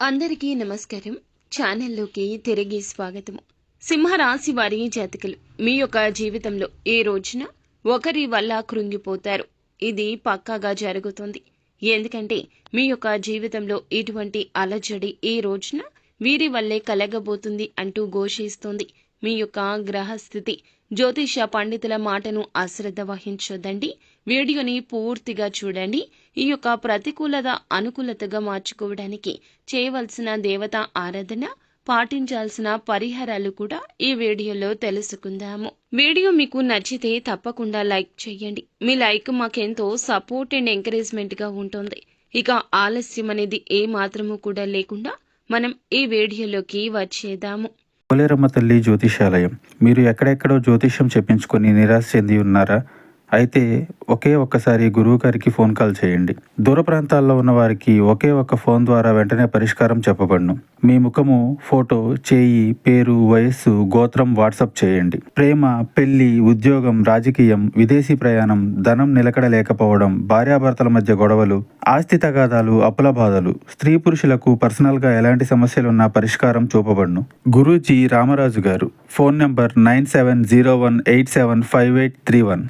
అందరికీ నమస్కారం. ఛానల్లోకి తిరిగి స్వాగతము. సింహరాశి వారి జాతకులు మీ యొక్క జీవితంలో ఈ రోజున ఒకరి వల్ల కృంగిపోతారు. ఇది పక్కాగా జరుగుతుంది. ఎందుకంటే మీ యొక్క జీవితంలో ఇటువంటి అలజడి ఈ రోజున వీరి వల్లే కలగబోతుంది అంటూ ఘోషిస్తుంది. మీ యొక్క గ్రహస్థితి జ్యోతిష పండితుల మాటను అశ్రద్ధ వహించొద్దండి. వీడియోని పూర్తిగా చూడండి. ఈ యొక్క ప్రతికూలత అనుకూలతగా మార్చుకోవడానికి చేయవలసిన దేవత ఆరాధన, పాటించాల్సిన పరిహారాలు కూడా ఈ వీడియోలో తెలుసుకుందాము. వీడియో మీకు నచ్చితే తప్పకుండా లైక్ చేయండి. మీ లైక్ మాకెంతో సపోర్ట్ అండ్ ఎంకరేజ్మెంట్ గా ఉంటుంది. ఇక ఆలస్యం అనేది ఏ మాత్రము కూడా లేకుండా మనం ఈ వీడియోలోకి వచ్చేద్దాము. పోలేరమ్మ తల్లి జ్యోతిషాలయం. మీరు ఎక్కడెక్కడో జ్యోతిష్యం చెప్పించుకొని నిరాశ చెంది ఉన్నారా? అయితే ఒక్కసారి గురువు గారికి ఫోన్ కాల్ చేయండి. దూర ప్రాంతాల్లో ఉన్న వారికి ఒక్క ఫోన్ ద్వారా వెంటనే పరిష్కారం చెప్పబడును. మీ ముఖము, ఫోటో, చేయి, పేరు, వయస్సు, గోత్రం వాట్సాప్ చేయండి. ప్రేమ, పెళ్లి, ఉద్యోగం, రాజకీయం, విదేశీ ప్రయాణం, ధనం నిలకడ లేకపోవడం, భార్యాభర్తల మధ్య గొడవలు, ఆస్తి తగాదాలు, అప్పుల బాధలు, స్త్రీ పురుషులకు పర్సనల్ గా ఎలాంటి సమస్యలున్నా పరిష్కారం చూపబడును. గురూజీ రామరాజు గారు. Phone number 9701875831.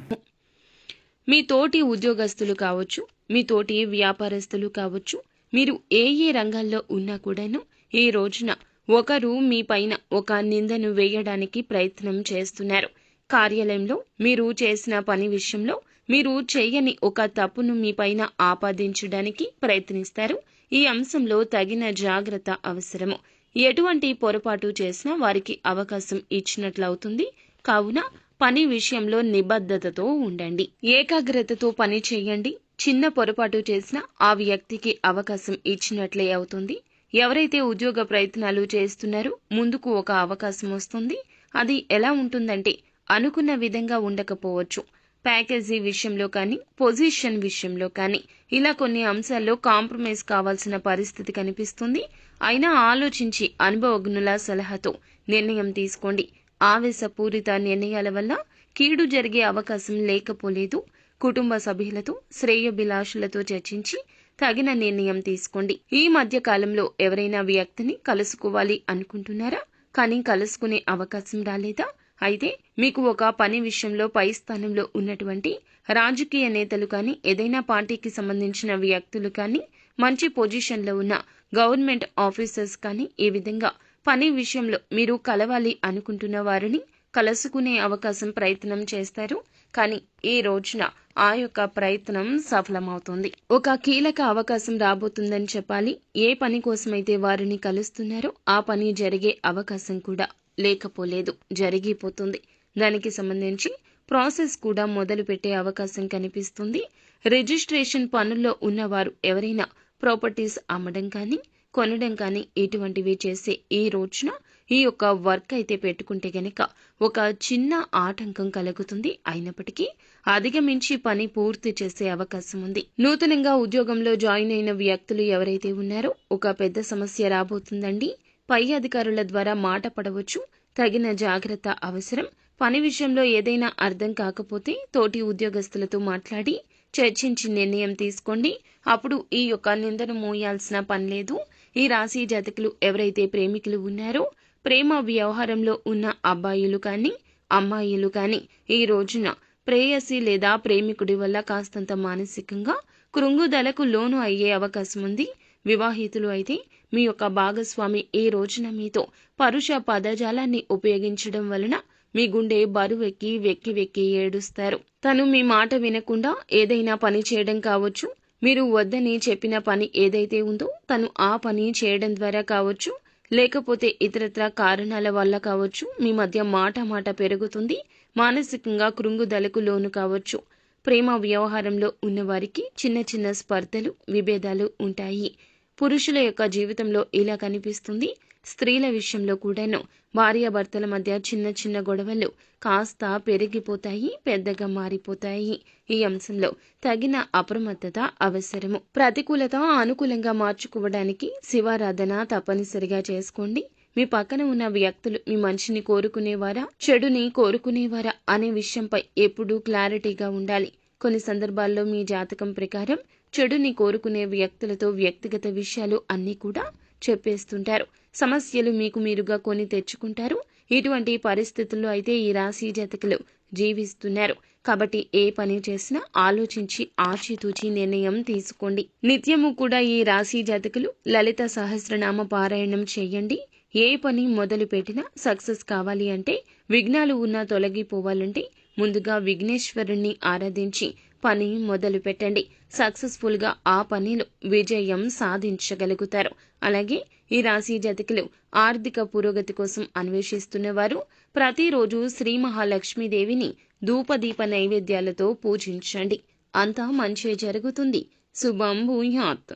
మీ తోటి ఉద్యోగస్తులు కావచ్చు, మీ తోటి వ్యాపారస్తులు కావచ్చు, మీరు ఏ రంగాల్లో ఉన్నా కూడాను ఈ రోజున ఒకరు మీ పైన ఒక నిందను వేయడానికి ప్రయత్నం చేస్తున్నారు. కార్యాలయంలో మీరు చేసిన పని విషయంలో మీరు చేయని ఒక తప్పును మీ పైన ఆపాదించడానికి ప్రయత్నిస్తారు. ఈ అంశంలో తగిన జాగ్రత్త అవసరము. ఎటువంటి పొరపాటు చేసినా వారికి అవకాశం ఇచ్చినట్లవుతుంది. కావున పని విషయంలో నిబద్ధతతో ఉండండి. ఏకాగ్రతతో పని చేయండి. చిన్న పొరపాటు చేసినా ఆ వ్యక్తికి అవకాశం ఇచ్చినట్లే అవుతుంది. ఎవరైతే ఉద్యోగ ప్రయత్నాలు చేస్తున్నారో ముందుకు ఒక అవకాశం వస్తుంది. అది ఎలా ఉంటుందంటే అనుకున్న విధంగా ఉండకపోవచ్చు. ప్యాకేజీ విషయంలో కానీ, పొజిషన్ విషయంలో కానీ ఇలా కొన్ని అంశాల్లో కాంప్రమైజ్ కావాల్సిన పరిస్థితి కనిపిస్తుంది. అయినా ఆలోచించి అనుభవజ్ఞుల సలహాతో నిర్ణయం తీసుకోండి. ఆవేశపూరిత నిర్ణయాల వల్ల కీడు జరిగే అవకాశం లేకపోలేదు. కుటుంబ సభ్యులతో, శ్రేయోభిలాషులతో చర్చించి తగిన నిర్ణయం తీసుకోండి. ఈ మధ్య కాలంలో ఎవరైనా వ్యక్తిని కలుసుకోవాలి అనుకుంటున్నారా? కానీ కలుసుకునే అవకాశం రాలేదా? అయితే మీకు ఒక పని విషయంలో పై స్థానంలో ఉన్నటువంటి రాజకీయ నేతలు కానీ, ఏదైనా పార్టీకి సంబంధించిన వ్యక్తులు కానీ, మంచి పొజిషన్లో ఉన్న గవర్నమెంట్ ఆఫీసర్స్ కానీ ఈ విధంగా పని విషయంలో మీరు కలవాలి అనుకుంటున్న వారిని కలుసుకునే అవకాశం ప్రయత్నం చేస్తారు. కానీ ఈ రోజున ఆ యొక్క ప్రయత్నం సఫలమవుతుంది. ఒక కీలక అవకాశం రాబోతుందని చెప్పాలి. ఏ పని కోసమైతే వారిని కలుస్తున్నారో ఆ పని జరిగే అవకాశం కూడా లేకపోలేదు, జరిగిపోతుంది. దానికి సంబంధించి ప్రాసెస్ కూడా మొదలు పెట్టే అవకాశం కనిపిస్తుంది. రిజిస్ట్రేషన్ పనుల్లో ఉన్నవారు ఎవరైనా ప్రాపర్టీస్ అమ్మడం కానీ, కొనడం కానీ ఇటువంటివి చేసే ఈ రోజున ఈ యొక్క వర్క్ అయితే పెట్టుకుంటే గనక ఒక చిన్న ఆటంకం కలుగుతుంది. అయినప్పటికీ అధిగమించి పని పూర్తి చేసే అవకాశం ఉంది. నూతనంగా ఉద్యోగంలో జాయిన్ అయిన వ్యక్తులు ఎవరైతే ఉన్నారో ఒక పెద్ద సమస్య రాబోతుందండి. పై అధికారుల ద్వారా మాట పడవచ్చు. తగిన జాగ్రత్త అవసరం. పని విషయంలో ఏదైనా అర్థం కాకపోతే తోటి ఉద్యోగస్తులతో మాట్లాడి చర్చించి నిర్ణయం తీసుకోండి. అప్పుడు ఈ యొక్క నిందను మోయాల్సిన పని లేదు. ఈ రాశి జాతకులు ఎవరైతే ప్రేమికులు ఉన్నారో ప్రేమ వ్యవహారంలో ఉన్న అబ్బాయిలు కానీ, అమ్మాయిలు కానీ ఈ రోజున ప్రేయసి లేదా ప్రేమికుడి వల్ల కాస్తంత మానసికంగా కృంగుదలకు లోను అయ్యే అవకాశం ఉంది. వివాహితులు అయితే మీ యొక్క భాగస్వామి ఈ రోజున మీతో పరుష పదజాలాన్ని ఉపయోగించడం వలన మీ గుండె బరువెక్కి వెక్కి ఏడుస్తారు. తను మీ మాట వినకుండా ఏదైనా పని చేయడం కావచ్చు, మీరు వద్దని చెప్పిన పని ఏదైతే ఉందో తను ఆ పని చేయడం ద్వారా కావచ్చు, లేకపోతే ఇతరత్ర కారణాల వల్ల కావచ్చు, మీ మధ్య మాట పెరుగుతుంది. మానసికంగా కృంగుదలకు లోను కావచ్చు. ప్రేమ వ్యవహారంలో ఉన్నవారికి చిన్న స్పర్ధలు, విభేదాలు ఉంటాయి. పురుషుల యొక్క జీవితంలో ఇలా కనిపిస్తుంది. స్త్రీల విషయంలో కూడాను భార్యాభర్తల మధ్య చిన్న గొడవలు కాస్త పెరిగిపోతాయి, పెద్దగా మారిపోతాయి. ఈ అంశంలో తగిన అప్రమత్తత అవసరము. ప్రతికూలత అనుకూలంగా మార్చుకోవడానికి శివారాధన తప్పనిసరిగా చేసుకోండి. మీ పక్కన ఉన్న వ్యక్తులు మీ మంచిని కోరుకునేవారా, చెడుని కోరుకునేవారా అనే విషయంపై ఎప్పుడూ క్లారిటీగా ఉండాలి. కొన్ని సందర్భాల్లో మీ జాతకం ప్రకారం చెడుని కోరుకునే వ్యక్తులతో వ్యక్తిగత విషయాలు అన్నీ కూడా చెప్పేస్తుంటారు. సమస్యలు మీకు మీరుగా కొని తెచ్చుకుంటారు. ఇటువంటి పరిస్థితుల్లో అయితే ఈ రాశి జాతకులు జీవిస్తున్నారు. కాబట్టి ఏ పని చేసినా ఆలోచించి ఆచితూచి నిర్ణయం తీసుకోండి. నిత్యము కూడా ఈ రాశి జాతకులు లలిత సహస్రనామ పారాయణం చేయండి. ఏ పని మొదలు పెట్టినా సక్సెస్ కావాలి అంటే, విఘ్నాలు ఉన్నా తొలగిపోవాలంటే ముందుగా విఘ్నేశ్వరుణ్ణి ఆరాధించి పని మొదలు పెట్టండి. సక్సెస్ఫుల్ గా ఆ పనిలో విజయం సాధించగలుగుతారు. అలాగే ఈ రాశి జాతకులు ఆర్థిక పురోగతి కోసం అన్వేషిస్తున్న వారు ప్రతిరోజు శ్రీ మహాలక్ష్మీదేవిని ధూపదీప నైవేద్యాలతో పూజించండి. అంతా మంచి జరుగుతుంది. శుభం భూయాత్.